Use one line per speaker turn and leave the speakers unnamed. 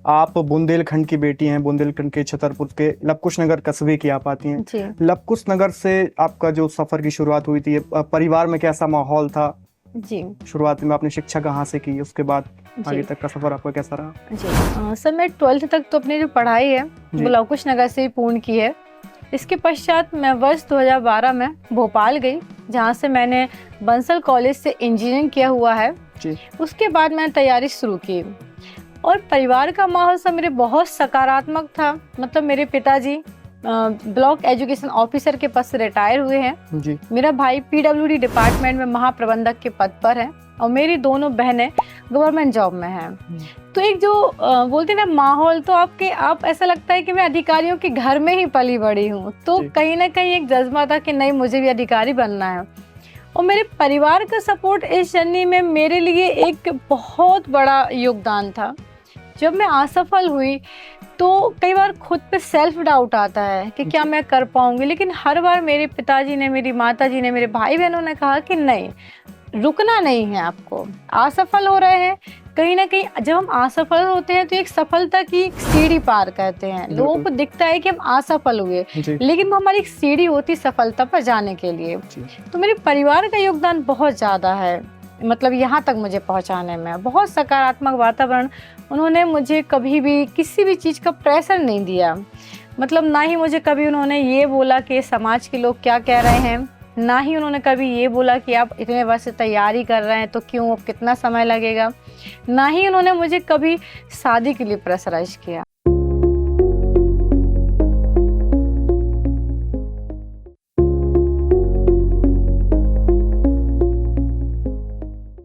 आप बुंदेलखंड की बेटी हैं, बुंदेलखंड के छतरपुर के लवकुश नगर कस्बे की आप आती हैं।
जी
लवकुश नगर से आपका जो सफर की शुरुआत हुई थी, परिवार में कैसा माहौल था?
जी
शुरुआत में आपने शिक्षा कहाँ से की, उसके बाद आगे
जी
तक का सफर आपका कैसा रहा?
जी सर, मैं 12th तक तो अपनी जो पढ़ाई है
जी।
वो लवकुश नगर से ही पूर्ण की है। इसके पश्चात मैं वर्ष 2012 में भोपाल गई, जहाँ से मैंने बंसल कॉलेज से इंजीनियरिंग किया हुआ है।
जी।
उसके बाद मैंने तैयारी शुरू की और परिवार का माहौल सब मेरे बहुत सकारात्मक था। मतलब मेरे पिताजी ब्लॉक एजुकेशन ऑफिसर के पद से रिटायर हुए हैं।
जी।
मेरा भाई पीडब्ल्यूडी डिपार्टमेंट में महाप्रबंधक के पद पर है और मेरी दोनों बहनें गवर्नमेंट जॉब में हैं। तो एक जो बोलते हैं ना माहौल, तो आप ऐसा लगता है कि मैं अधिकारियों के घर में ही पली बड़ी हूँ। तो कहीं ना कहीं एक जज्बा था कि नहीं, मुझे भी अधिकारी बनना है। और मेरे परिवार का सपोर्ट इस जर्नी में मेरे लिए एक बहुत बड़ा योगदान था। जब मैं असफल हुई तो कई बार खुद पे सेल्फ डाउट आता है कि क्या मैं कर पाऊंगी, लेकिन हर बार मेरे पिताजी ने, मेरी माताजी ने, मेरे भाई बहनों ने कहा कि नहीं, रुकना नहीं है आपको। असफल हो रहे हैं, कहीं ना कहीं जब हम असफल होते हैं तो एक सफलता की एक सीढ़ी पार करते हैं। लोगों को दिखता है कि हम असफल हुए, लेकिन वो हमारी एक सीढ़ी होती सफलता पर जाने के लिए। तो मेरे परिवार का योगदान बहुत ज़्यादा है, मतलब यहाँ तक मुझे पहुँचाने में। बहुत सकारात्मक वातावरण, उन्होंने मुझे कभी भी किसी भी चीज़ का प्रेशर नहीं दिया। मतलब ना ही मुझे कभी उन्होंने ये बोला कि समाज के लोग क्या कह रहे हैं, ना ही उन्होंने कभी ये बोला कि आप इतने वर्ष से तैयारी कर रहे हैं तो क्यों, अब कितना समय लगेगा। ना ही उन्होंने मुझे कभी शादी के लिए प्रेशराइज किया।